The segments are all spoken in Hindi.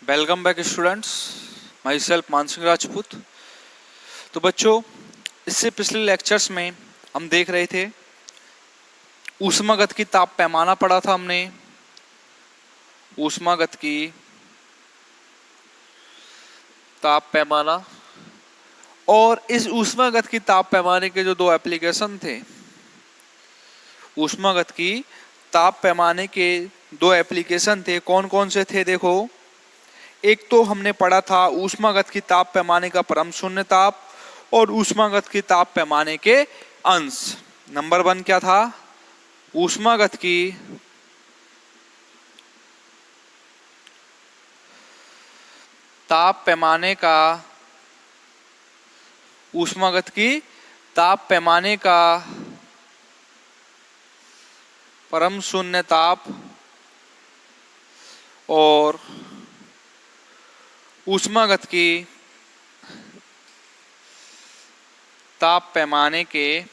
Welcome back students, my self Mansingh Rajput. तो बच्चों, इससे पिछले लेक्चर्स में हम देख रहे थे ऊष्मागत की ताप पैमाना पढ़ा था हमने। ऊष्मागत की ताप पैमाना, और इस ऊष्मागत की ताप पैमाने के जो दो एप्लीकेशन थे, ऊष्मागत की ताप पैमाने के दो एप्लीकेशन थे, कौन कौन से थे देखो। एक तो हमने पढ़ा था ऊष्मागत की ताप पैमाने का परम शून्य ताप और ऊष्मागत की ताप पैमाने के अंश। नंबर 1 क्या था? ऊष्मागत की ताप पैमाने का ऊष्मागत की ताप पैमाने का परम शून्य ताप और ऊष्मागत की ताप पैमाने के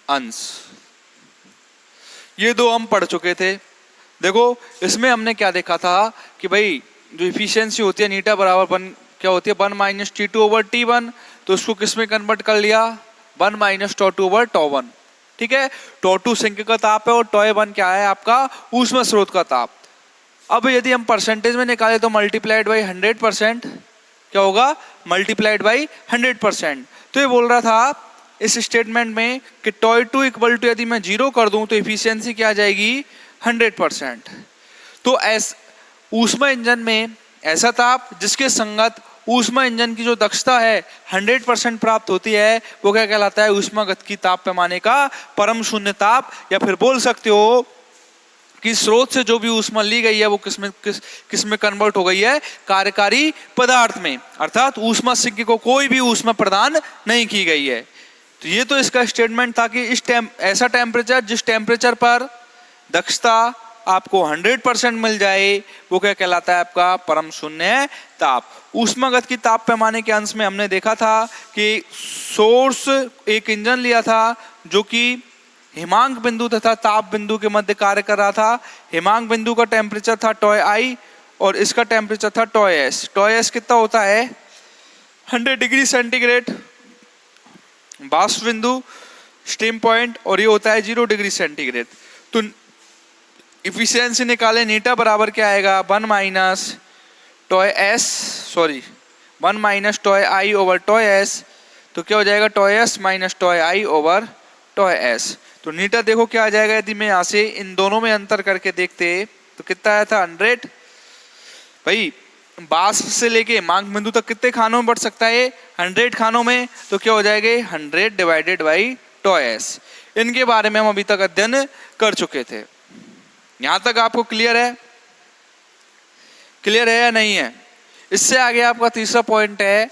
अंश। ये दो हम पढ़ चुके थे। देखो, इसमें हमने क्या देखा था कि भाई जो इफिशियंसी होती है नीटा बराबर क्या होती है 1 माइनस T2/T1, तो उसको किस में कन्वर्ट कर लिया 1 माइनस T2/T1। ठीक है, T2 सिंक का ताप है और T1 क्या है आपका ऊष्मा स्रोत का ताप। अब यदि हम परसेंटेज में निकाले तो मल्टीप्लाइड बाई 100% क्या होगा, मल्टीप्लाइड बाई 100%। तो ये बोल रहा था इस स्टेटमेंट में कि T2 इक्वल टू यदि मैं 0 कर दूं तो इफिशियंसी क्या आ जाएगी 100%। तो ऊष्मा इंजन में ऐसा ताप जिसके संगत ऊष्मा इंजन की जो दक्षता है 100% प्राप्त होती है, वो क्या कहलाता है, ऊष्मागत की ताप पैमाने का परम शून्य ताप। या फिर बोल सकते हो कि स्रोत से जो भी ऊष्मा ली गई है वो किस में कन्वर्ट हो गई है, कार्यकारी पदार्थ में, अर्थात ऊष्मा सिंक को कोई भी ऊष्मा प्रदान नहीं की गई है। तो ये तो इसका स्टेटमेंट था कि ऐसा टेम्परेचर जिस टेम्परेचर पर दक्षता आपको 100% मिल जाए वो क्या कहलाता है आपका परम शून्य ताप। ऊष्मागत की ताप पैमाने के अंश में हमने देखा था कि सोर्स एक इंजन लिया था जो कि हिमांक बिंदु तथा ताप बिंदु के मध्य कार्य कर रहा था। हिमांक बिंदु का टेम्परेचर था TOI और इसका टेम्परेचर था TOS। TOS कितना होता है 100 डिग्री सेंटीग्रेड वाष्प बिंदु स्टीम पॉइंट, और ये होता है 0 डिग्री सेंटीग्रेड। तो इफिशियंसी निकाले नीटा बराबर क्या आएगा 1 माइनस TOI ओवर TOS। तो क्या हो जाएगा TOS minus TOI over TOS। तो नीटा देखो क्या आ जाएगा, यदि मैं यहाँ से इन दोनों में अंतर करके देखते तो कितना आया था 100। भाई वाष्प से लेके हिमांक बिंदु तक कितने खानों में बढ़ सकता है 100 खानों में, तो क्या हो जाएगा 100 डिवाइडेड बाई TOS। इनके बारे में हम अभी तक अध्ययन कर चुके थे। यहां तक आपको क्लियर है या नहीं है? इससे आगे आपका तीसरा पॉइंट है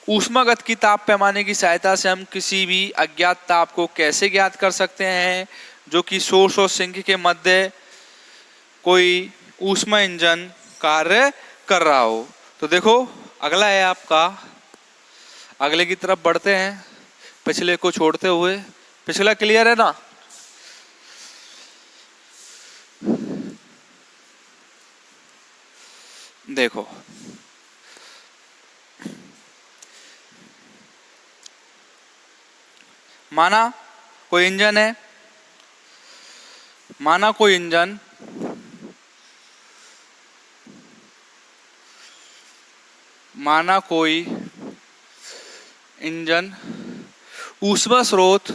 ऊष्मागत की ताप पैमाने की सहायता से हम किसी भी अज्ञात ताप को कैसे ज्ञात कर सकते हैं जो कि सोर्स और सिंक के मध्य कोई ऊष्मा इंजन कार्य कर रहा हो। तो देखो अगला है आपका, अगले की तरफ बढ़ते हैं पिछले को छोड़ते हुए। पिछला क्लियर है ना? देखो माना कोई इंजन है, माना कोई इंजन ऊष्मा स्रोत,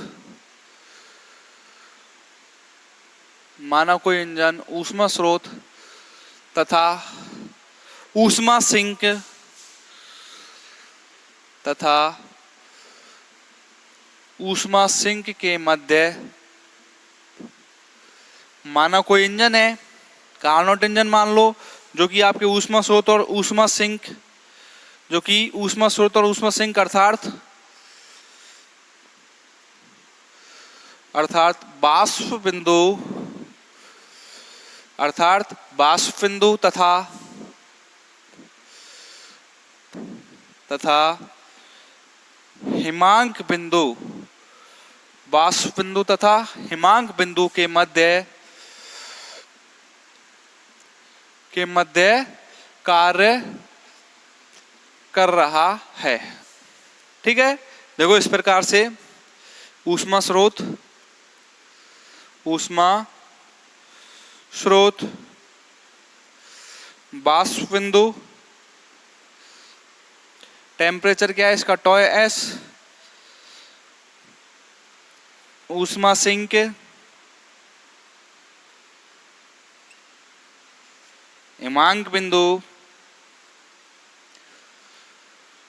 तथा ऊष्मा सिंक के मध्य, माना कोई इंजन है, कार्नोट इंजन मान लो, जो कि आपके ऊष्मा स्रोत और ऊष्मा सिंक अर्थात वाष्प बिंदु तथा हिमांक बिंदु, वाष्प बिंदु तथा हिमांक बिंदु के मध्य कार्य कर रहा है। ठीक है, देखो इस प्रकार से ऊष्मा स्रोत, ऊष्मा स्रोत, वाष्प बिंदु, टेम्परेचर क्या है इसका टॉय एस, ऊष्मा सिंक, हिमांक बिंदु,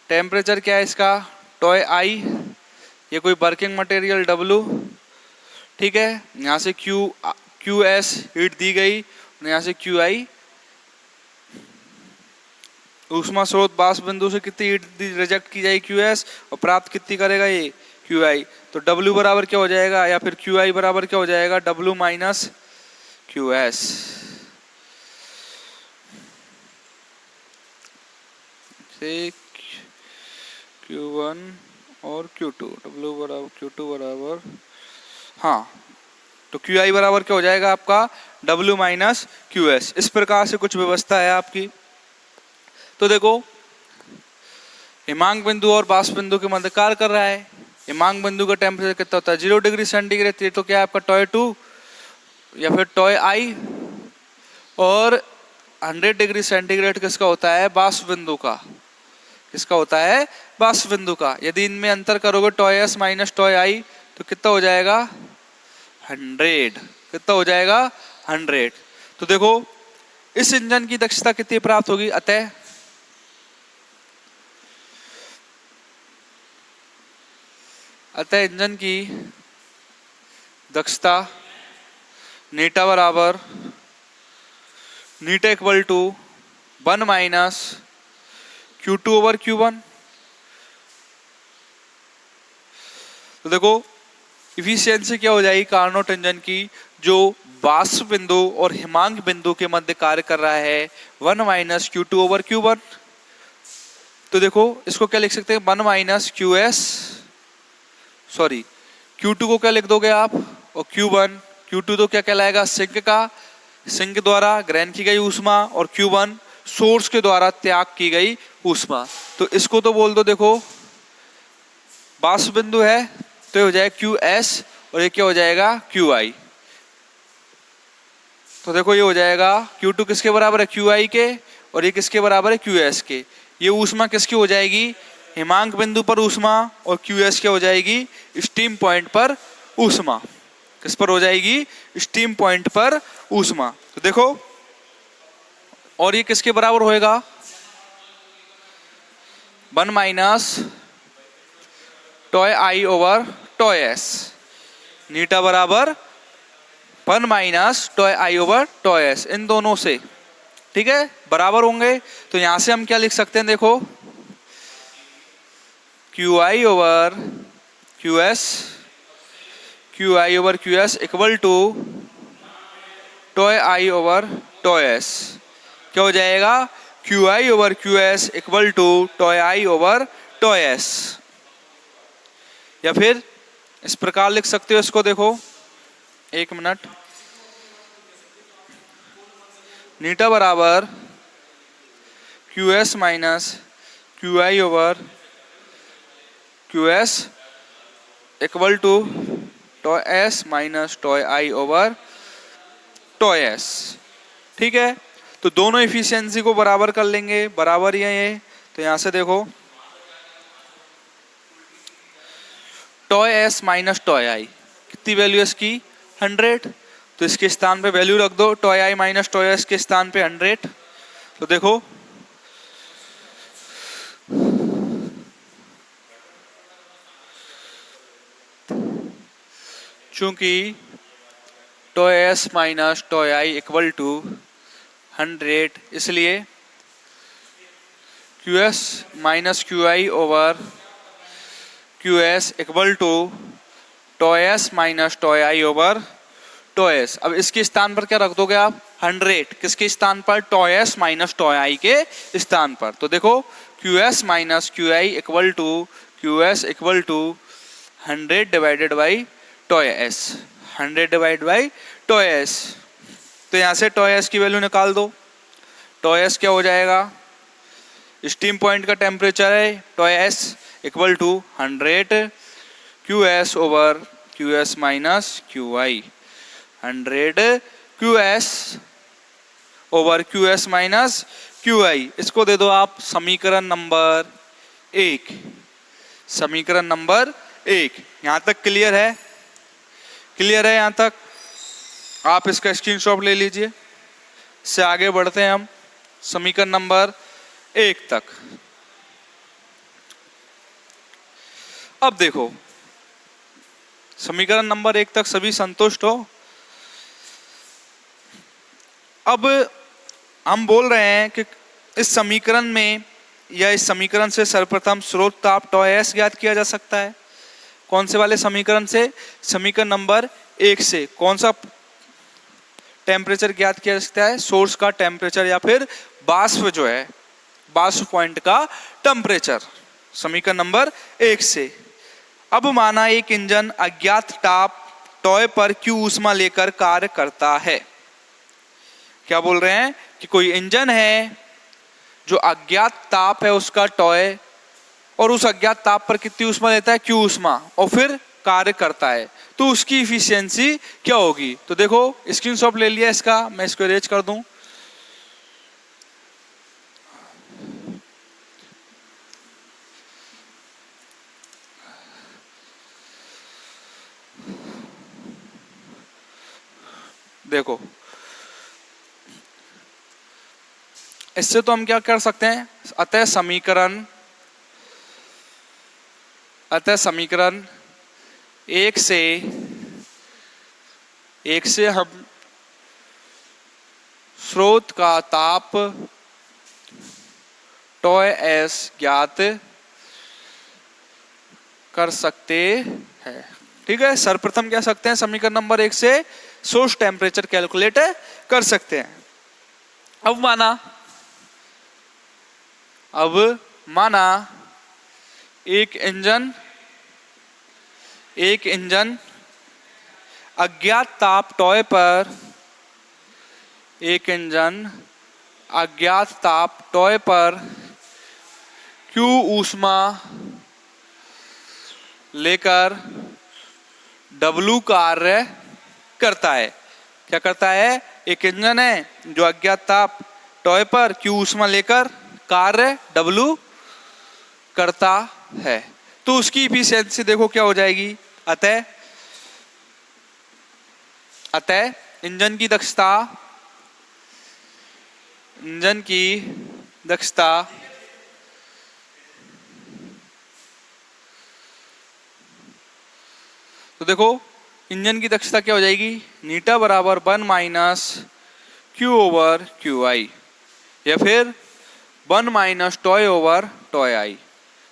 टेम्परेचर क्या है इसका टॉय आई, ये कोई वर्किंग मटेरियल डब्लू। ठीक है, यहाँ से क्यू एस हीट दी गई, यहाँ से क्यू आई ऊष्मा स्रोत वाष्प बिंदु से कितनी हीट रिजेक्ट की जाएगी क्यू एस, और प्राप्त कितनी करेगा ये क्यू आई। तो डब्ल्यू बराबर क्या हो जाएगा, या फिर क्यू आई बराबर क्या हो जाएगा W minus Q S. Q1 और Q2, W बराबर Q2 बराबर, हाँ तो QI बराबर क्या हो जाएगा आपका W माइनस QS। इस प्रकार से कुछ व्यवस्था है आपकी। तो देखो हिमांक बिंदु और वाष्प बिंदु के मध्य कार्य कर रहा है। हिमांक बिंदु का टेम्परेचर कितना होता है 0 डिग्री सेंटीग्रेड, ये तो क्या है आपका टॉय 2 या फिर टॉय आई, और 100 डिग्री सेंटीग्रेड किसका होता है वाष्प बिंदु का, किसका होता है वाष्प बिंदु का। यदि इनमें अंतर करोगे toy S minus toy I तो कितना हो जाएगा 100, कितना हो जाएगा 100। तो देखो इस इंजन की दक्षता कितनी प्राप्त होगी, अतः इंजन की दक्षता नीटा बराबर नीटा equal to 1 minus Q2 over Q1। तो देखो इफिशियंसी क्या हो जाएगी कार्नोट इंजन की, जो वाष्प बिंदु और हिमांक बिंदु के मध्य कार्य कर रहा है 1 माइनस Q2 ओवर Q1। तो देखो इसको क्या लिख सकते हैं 1 माइनस QS, सॉरी Q2 को क्या लिख दोगे आप, और Q2 तो क्या कहलाएगा सिंक का, सिंक द्वारा ग्रहण की गई ऊष्मा, और Q1 सोर्स के द्वारा त्याग की गई ऊष्मा। तो इसको तो बोल दो देखो वाष्प बिंदु है तो ये हो जाएगा QS और ये क्या हो जाएगा QI। तो देखो ये हो जाएगा Q2 किसके बराबर है QI के, और ये किसके बराबर है QS के। ये ऊष्मा किसकी हो जाएगी हिमांक बिंदु पर ऊष्मा, और QS क्या हो जाएगी स्टीम पॉइंट पर ऊष्मा। किस पर हो जाएगी स्टीम पॉइंट पर ऊष्मा। तो देखो और ये किसके बराबर होएगा 1 minus toy I over toy S, नीटा बराबर 1 minus toy I over toy S, इन दोनों से ठीक है बराबर होंगे। तो यहां से हम क्या लिख सकते हैं देखो Q I over Q I over Q S equal to T I over toy S. क्या हो जाएगा Q I over Q S equal to T I over toy S, या फिर इस प्रकार लिख सकते हो इसको, देखो एक मिनट, नीटा बराबर Q S minus Q I over Q S equal to T S minus toy I over toy S. ठीक है, तो दोनों इफिशियंसी को बराबर कर लेंगे, बराबर ही है ये। तो यहां से देखो टॉय एस माइनस टॉय आई कितनी वैल्यू है इसकी 100, तो इसके स्थान पे वैल्यू रख दो T I minus T S के स्थान पे 100। तो देखो चूंकि T S minus toy I equal to 100, इसलिए Q S minus Q I over Q S equal to T S minus toy I over toy S. अब इसके स्थान पर क्या रख दोगे आप 100, किसके स्थान पर टॉय एस माइनस टॉय आई के स्थान पर। तो देखो Q S minus Q I equal to Q S equal to 100 divided by टॉय एस, 100 डिवाइड बाई टॉय एस। तो यहां से टॉय एस की वैल्यू निकाल दो, टॉय एस क्या हो जाएगा, स्टीम पॉइंट का टेम्परेचर है T S equal to 100 Q S over Q S minus Q I, 100 Q S over Q S minus Q I. इसको दे दो आप समीकरण नंबर 1, समीकरण नंबर 1। यहां तक क्लियर है, क्लियर है यहां तक? आप इसका स्क्रीनशॉट ले लीजिए। से आगे बढ़ते हैं हम समीकरण नंबर 1 तक। अब देखो समीकरण नंबर 1 तक सभी संतुष्ट हो। अब हम बोल रहे हैं कि इस समीकरण में या इस समीकरण से सर्वप्रथम स्रोत ताप टॉय एस ज्ञात किया जा सकता है। कौन से वाले समीकरण से? समीकरण नंबर 1 से। कौन सा टेम्परेचर ज्ञात किया जा सकता है? सोर्स का टेम्परेचर या फिर बाष्प जो है, बाष्प पॉइंट का टेम्परेचर, समीकरण नंबर 1 से। अब माना एक इंजन अज्ञात ताप टॉय पर क्यू ऊष्मा लेकर कार्य करता है। क्या बोल रहे हैं कि कोई इंजन है जो अज्ञात ताप है उसका टॉय, और उस अज्ञात ताप पर कितनी ऊष्मा लेता है? क्यू ऊष्मा, और फिर कार्य करता है, तो उसकी इफिशियंसी क्या होगी? तो देखो स्क्रीनशॉट ले लिया इसका, मैं इसको इरेज कर दूं। देखो इससे तो हम क्या कर सकते हैं, अतः समीकरण 1 से हम स्रोत का ताप टॉय एस ज्ञात कर सकते हैं। ठीक है, सर्वप्रथम क्या सकते हैं, समीकरण नंबर 1 से सोर्स टेम्परेचर कैलकुलेट कर सकते हैं। अब माना एक इंजन अज्ञात ताप टॉय पर, एक इंजन अज्ञात ताप टॉय पर क्यू ऊष्मा लेकर W कार्य करता है। क्या करता है? एक इंजन है जो अज्ञात ताप टॉय पर क्यू ऊष्मा लेकर कार्य W करता है, तो उसकी इफिशियंसी देखो क्या हो जाएगी। अतः इंजन की दक्षता तो देखो इंजन की दक्षता क्या हो जाएगी, नीटा बराबर 1 माइनस क्यू ओवर क्यू आई, या फिर 1 माइनस टॉय ओवर टॉय आई।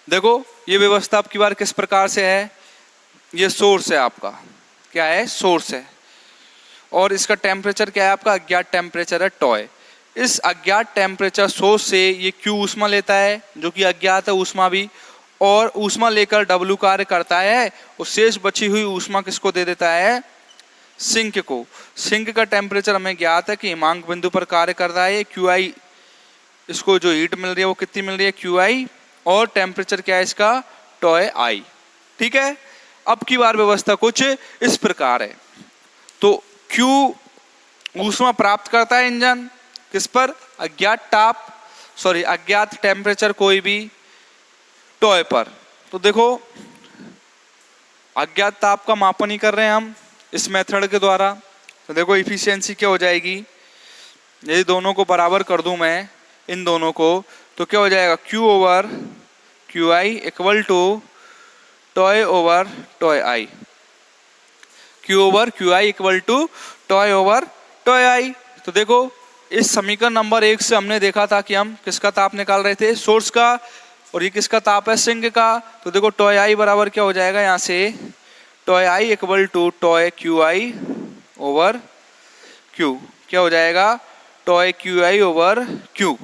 देखो ये व्यवस्था आपकी बार किस प्रकार से है, ये सोर्स है आपका, क्या है? सोर्स है, और इसका टेम्परेचर क्या है आपका? अज्ञात टेम्परेचर है टॉय। इस अज्ञात टेम्परेचर सोर्स से ये क्यू ऊष्मा लेता है जो कि अज्ञात है ऊष्मा भी, और ऊष्मा लेकर W कार्य करता है, और शेष बची हुई ऊष्मा किसको दे देता है? सिंक को। सिंक का टेम्परेचर हमें ज्ञात है कि हिमांक बिंदु पर कार्य कर रहा है। क्यू आई, इसको जो हीट मिल रही है वो कितनी मिल रही है? क्यू आई, और टेम्परेचर क्या है इसका? टॉय आई। ठीक है, अब की बार व्यवस्था कुछ इस प्रकार है। तो क्यू ऊष्मा प्राप्त करता है इंजन किस पर? अज्ञात टेम्परेचर कोई भी टॉय पर। तो देखो अज्ञात ताप का मापन ही कर रहे हैं हम इस मेथड के द्वारा। तो देखो इफिशियंसी क्या हो जाएगी, यदि दोनों को बराबर कर दूं मैं, इन दोनों को, तो क्या हो जाएगा? Q over Q I equal to टॉय ओवर टॉय I. Q over Q I equal to टॉय ओवर टॉय आई। तो देखो इस समीकरण नंबर 1 से हमने देखा था कि हम किसका ताप निकाल रहे थे? सोर्स का, और ये किसका ताप है? सिंक का। तो देखो टॉय आई बराबर क्या हो जाएगा यहाँ से? T I equal to T Q I over Q. क्या हो जाएगा? T Q I over Q.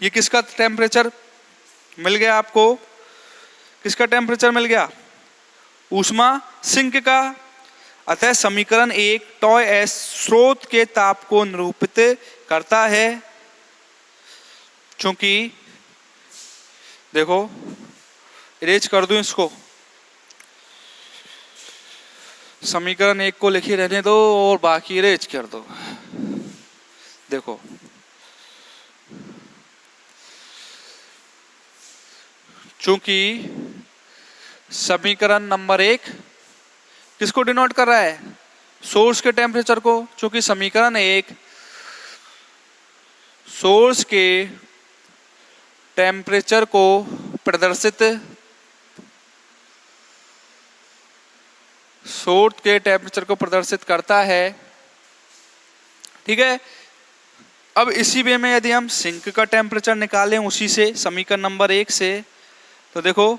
ये किसका टेम्परेचर मिल गया आपको? किसका टेम्परेचर मिल गया? ऊष्मा सिंक का। अतः समीकरण 1 टॉय एस स्रोत के ताप को निरूपित करता है। चूंकि देखो इरेज कर दूं इसको, समीकरण एक को लिखे रहने दो और बाकी इरेज कर दो। देखो चूंकि समीकरण नंबर एक किसको डिनोट कर रहा है, सोर्स के टेम्परेचर को। चूंकि समीकरण एक सोर्स के टेम्परेचर को प्रदर्शित, सोर्स के टेम्परेचर को प्रदर्शित करता है, ठीक है। अब इसी वे में यदि हम सिंक का टेम्परेचर निकालें उसी से समीकरण नंबर एक से, तो देखो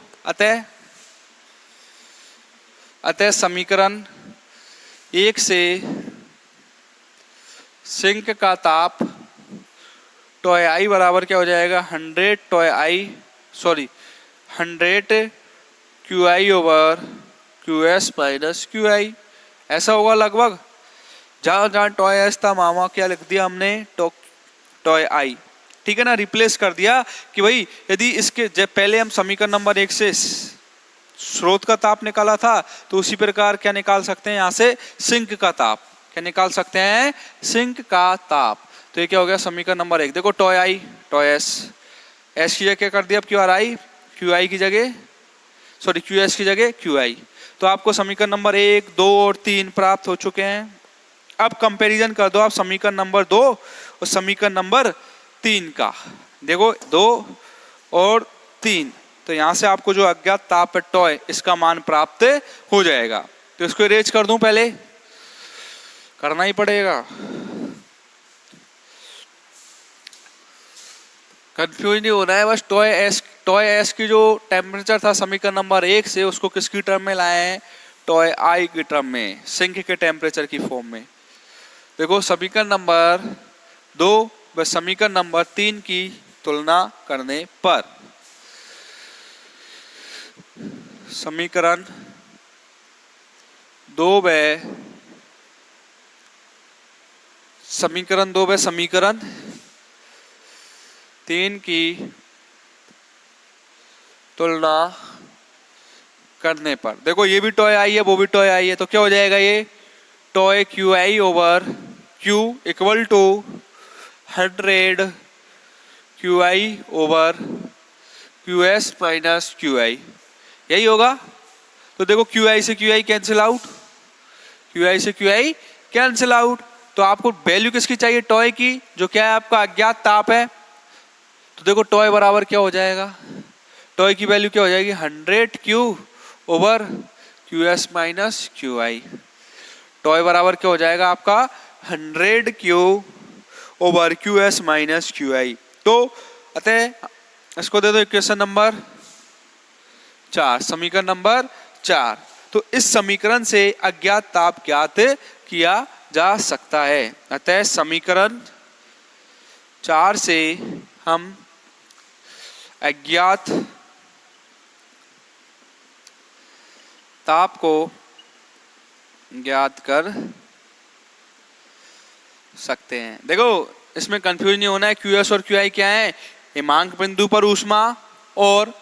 अतः समीकरण एक से सिंक का ताप टॉय आई बराबर क्या हो जाएगा, 100 Q I over Q S minus Q आई, ऐसा होगा लगभग। जहां जहां टॉय एस था मामा क्या लिख दिया हमने, टॉय आई, ठीक है ना, रिप्लेस कर दिया कि भाई यदि इसके जब पहले हम समीकरण नंबर एक से स्रोत का ताप निकाला था तो उसी प्रकार क्या निकाल सकते हैं, यहां से सिंक का ताप क्या निकाल सकते हैं, सिंक का ताप। तो ये क्या हो गया समीकरण नंबर एक। देखो टॉय आई टॉय एस, एस की जगह क्या कर दिया अब Q R I, Q I की जगह सॉरी क्यू एस की जगह क्यू आई। तो आपको समीकरण नंबर एक, दो और तीन प्राप्त हो चुके हैं। अब कंपैरिजन कर दो आप समीकरण नंबर दो और समीकरण नंबर तीन का। देखो दो और तीन, तो यहां से आपको जो अज्ञात ताप है टॉय, इसका मान प्राप्त हो जाएगा। तो इसको इरेज कर दूं, पहले करना ही पड़ेगा, कंफ्यूज नहीं होना है बस। टॉय एस की जो टेम्परेचर था समीकरण नंबर एक से, उसको किसकी टर्म में लाए हैं, टॉय आई की टर्म में, सिंक के टेम्परेचर की फॉर्म में। देखो समीकरण नंबर दो व समीकरण नंबर तीन की तुलना करने पर समीकरण दो व समीकरण तीन की तुलना करने पर, देखो ये भी टॉय आई है वो भी टॉय आई है, तो क्या हो जाएगा ये T Q I over Q equal to 100 Q I over Q S minus Q I, यही होगा। तो देखो क्यू आई से Q I cancel out, Q I से क्यू आई कैंसिल आउट। तो आपको वैल्यू किसकी चाहिए, टॉय की, जो क्या है आपका अज्ञात ताप है। तो देखो टॉय बराबर क्या हो जाएगा, टॉय की वैल्यू क्या हो जाएगी 100 Q over Q S minus Q आई। टॉय बराबर क्या हो जाएगा आपका 100 Q over Q S minus Q आई। तो अतः इसको दे दो इक्वेशन नंबर 4, समीकरण नंबर 4। तो इस समीकरण से अज्ञात ताप ज्ञात किया जा सकता है। अतः समीकरण 4 से हम अज्ञात ताप को ज्ञात कर सकते हैं। देखो इसमें कंफ्यूज नहीं होना है, क्यू एस और क्यू आई क्या है, हिमांक बिंदु पर ऊष्मा और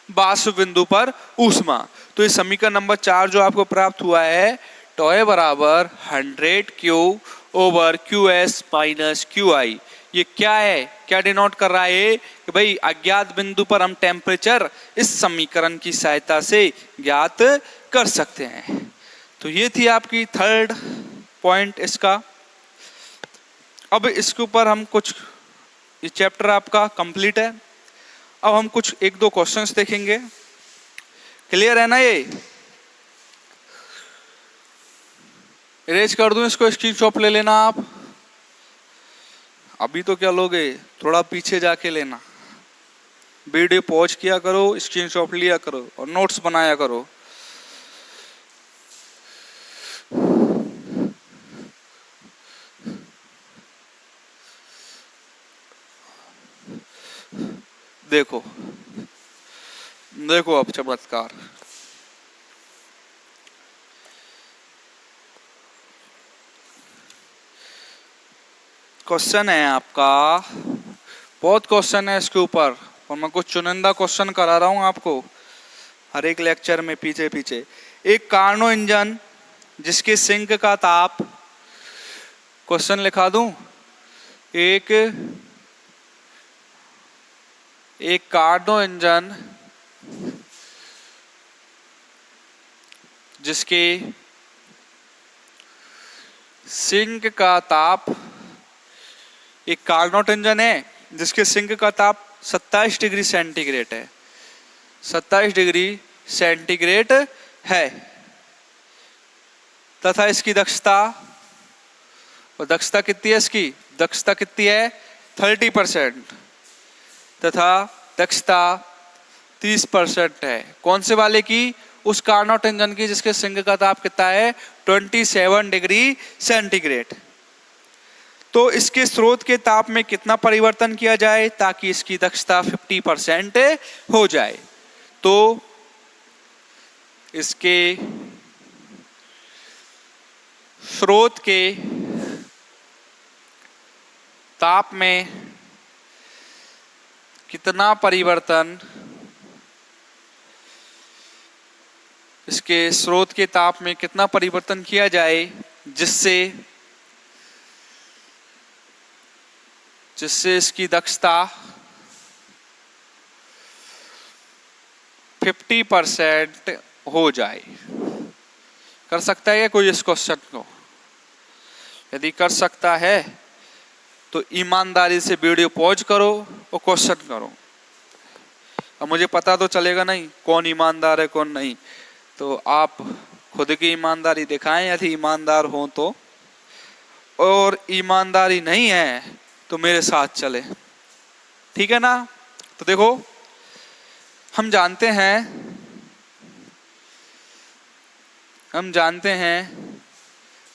वाष्प बिंदु पर ऊष्मा। तो ये समीकरण नंबर 4 जो आपको प्राप्त हुआ है, टॉय बराबर 100 Q over Q S minus Q आई, ये क्या है, क्या डिनोट कर रहा है कि भाई अज्ञात बिंदु पर हम टेम्परेचर इस समीकरण की सहायता से ज्ञात कर सकते हैं। तो ये थी आपकी थर्ड पॉइंट इसका। अब इसके ऊपर हम कुछ, ये चैप्टर आपका कंप्लीट है। अब हम कुछ एक दो क्वेश्चंस देखेंगे। क्लियर है ना, ये इरेज कर दूं इसको, स्क्रीनशॉट ले लेना आप। अभी तो क्या लोगे, थोड़ा पीछे जाके लेना, वीडियो पॉज किया करो, स्क्रीनशॉट लिया करो और नोट्स बनाया करो। देखो देखो अब चमत्कार, क्वेश्चन है आपका बहुत क्वेश्चन है इसके ऊपर, और मैं कुछ चुनिंदा क्वेश्चन करा रहा हूँ आपको हर एक लेक्चर में पीछे पीछे। एक कार्नो इंजन जिसके सिंक का ताप, क्वेश्चन लिखा दूं, एक कार्नो इंजन जिसके सिंक का ताप, एक कार्नोट इंजन है जिसके सिंक का ताप 27 डिग्री सेंटीग्रेड है, 27 डिग्री सेंटीग्रेड है, तथा इसकी दक्षता, और दक्षता कितनी है इसकी, दक्षता कितनी है 30%, तथा दक्षता 30% है। कौन से वाले की, उस कार्नोट इंजन की जिसके सिंक का ताप कितना है 27 डिग्री सेंटीग्रेड। तो इसके स्रोत के ताप में कितना परिवर्तन किया जाए ताकि इसकी दक्षता 50% हो जाए। तो इसके स्रोत के ताप में कितना परिवर्तन, इसके स्रोत के ताप में कितना परिवर्तन किया जाए जिससे इसकी दक्षता 50% हो जाए। कर सकता है कोई इस क्वेश्चन को? यदि कर सकता है तो ईमानदारी से वीडियो पॉज करो और क्वेश्चन करो। अब मुझे पता तो चलेगा नहीं कौन ईमानदार है कौन नहीं, तो आप खुद की ईमानदारी दिखाएं यदि ईमानदार हो तो, और ईमानदारी नहीं है तो मेरे साथ चले, ठीक है ना। तो देखो, हम जानते हैं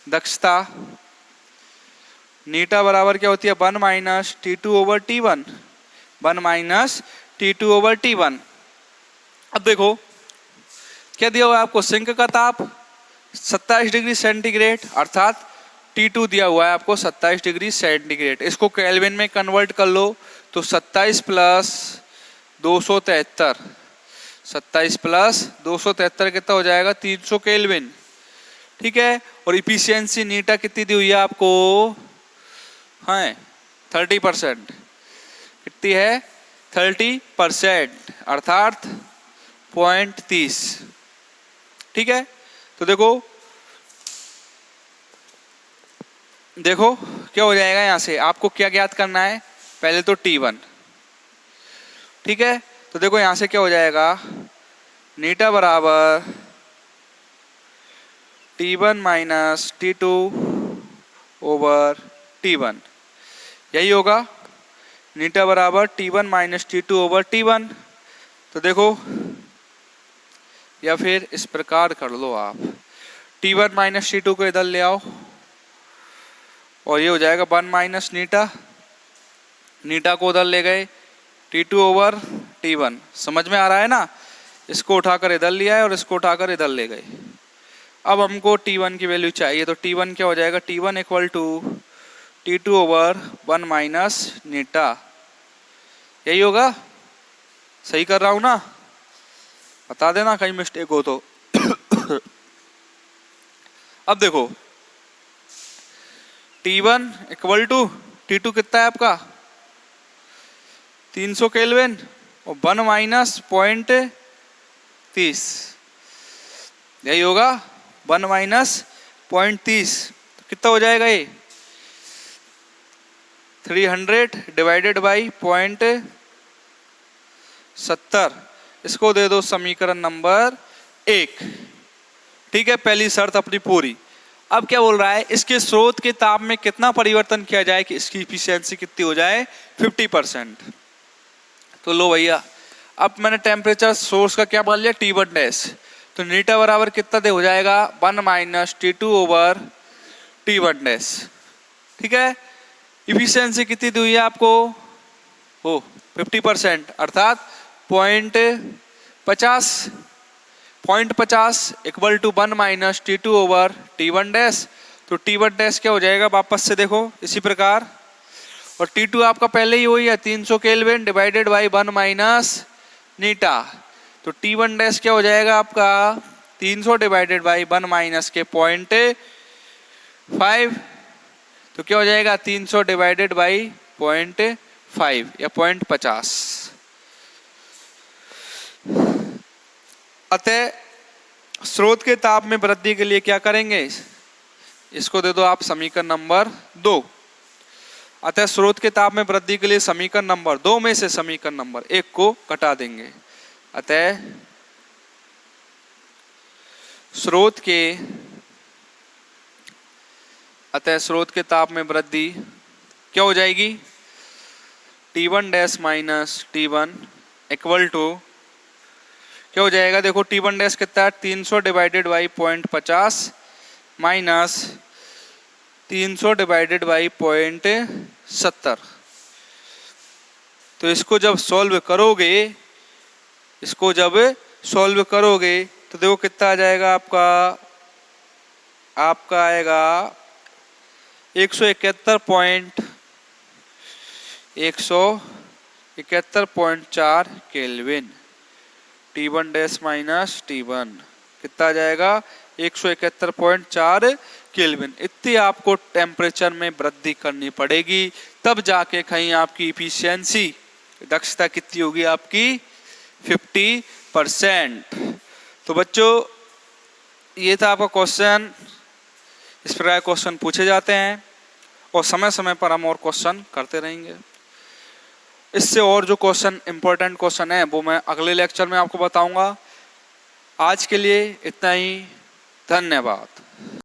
दक्षता नीटा बराबर क्या होती है 1 माइनस T2/T1, 1 माइनस T2/T1। अब देखो क्या दिया हुआ है आपको, सिंक का ताप 27 डिग्री सेंटीग्रेड, अर्थात T2 दिया हुआ है आपको 27 डिग्री सेंटीग्रेड। इसको केल्विन में कन्वर्ट कर लो तो 27 प्लस 273, 27 प्लस 273 कितना हो जाएगा 300 केल्विन, ठीक है। और इफिशियंसी नीटा कितनी दी हुई है आपको, हाँ 30%, कितनी है 30%, अर्थात 0.30, ठीक है। तो देखो क्या हो जाएगा, यहां से आपको क्या ज्ञात करना है, पहले तो T1, ठीक है। तो देखो यहां से क्या हो जाएगा, नीटा बराबर T1 माइनस T2/T1, यही होगा, नीटा बराबर T1 माइनस T2/T1। तो देखो, या फिर इस प्रकार कर लो आप, T1 माइनस T2 को इधर ले आओ और ये हो जाएगा 1 माइनस नीटा, नीटा को उधर ले गए, T2/T1, समझ में आ रहा है ना। इसको उठाकर इधर लिया है और इसको उठाकर इधर ले गए। अब हमको T1 की वैल्यू चाहिए, तो T1 क्या हो जाएगा, T1 equal to T2/1 minus नीटा, यही होगा, सही कर रहा हूं ना, बता देना कहीं मिस्टेक हो तो। अब देखो T1 इक्वल टू T2 कितना है आपका 300 केल्विन और 1 माइनस 0.30, यही होगा 1 माइनस 0.30, तो कितना हो जाएगा ये 300 डिवाइडेड बाई 0.70, इसको दे दो समीकरण नंबर 1, ठीक है। पहली शर्त अपनी पूरी। अब क्या बोल रहा है, इसके स्रोत के ताप में कितना परिवर्तन किया जाए कि इसकी इफिशियंसी कितनी हो जाए 50%। तो लो भैया, अब मैंने टेम्परेचर सोर्स का क्या मान लिया T1 डैश, तो नीटा बराबर कितना दे हो जाएगा 1 माइनस T2/T1 डैश, ठीक है। इफिशियंसी कितनी दी हुई है आपको, हो 50%, अर्थात 0.50 equal to 1 minus T2/T1 dash. तो T1 डैश क्या हो जाएगा, वापस से देखो इसी प्रकार, और T2 आपका पहले ही वही है 300 केल्विन डिवाइडेड बाई 1 माइनस नीटा। तो T1 डैश क्या हो जाएगा आपका 300 डिवाइडेड बाई 1 माइनस के 0.5, तो क्या हो जाएगा 300 डिवाइडेड बाई 0.5 या 0.50। अतः स्रोत के ताप में वृद्धि के लिए क्या करेंगे, इसको दे दो आप समीकरण नंबर 2। अतः स्रोत के ताप में वृद्धि के लिए समीकरण नंबर 2 में से समीकरण नंबर 1 को घटा देंगे। अतः स्रोत के ताप में वृद्धि क्या हो जाएगी T1 dash minus T1 equal to क्या हो जाएगा, देखो T1 डैश कितना है 300 divided by 0.50 minus 300 divided by 0.70। तो इसको जब सॉल्व करोगे तो देखो कितना आ जाएगा आपका आएगा 171.4 kelvin. T1 dash minus T1 कितना आ जाएगा 171.4 केल्विन। इतनी आपको टेम्परेचर में वृद्धि करनी पड़ेगी, तब जाके कहीं आपकी इफिशियंसी दक्षता कितनी होगी आपकी 50%। तो बच्चों ये था आपका क्वेश्चन। इस प्रकार क्वेश्चन पूछे जाते हैं और समय समय पर हम और क्वेश्चन करते रहेंगे। इससे और जो क्वेश्चन इंपॉर्टेंट क्वेश्चन है वो मैं अगले लेक्चर में आपको बताऊंगा। आज के लिए इतना ही, धन्यवाद।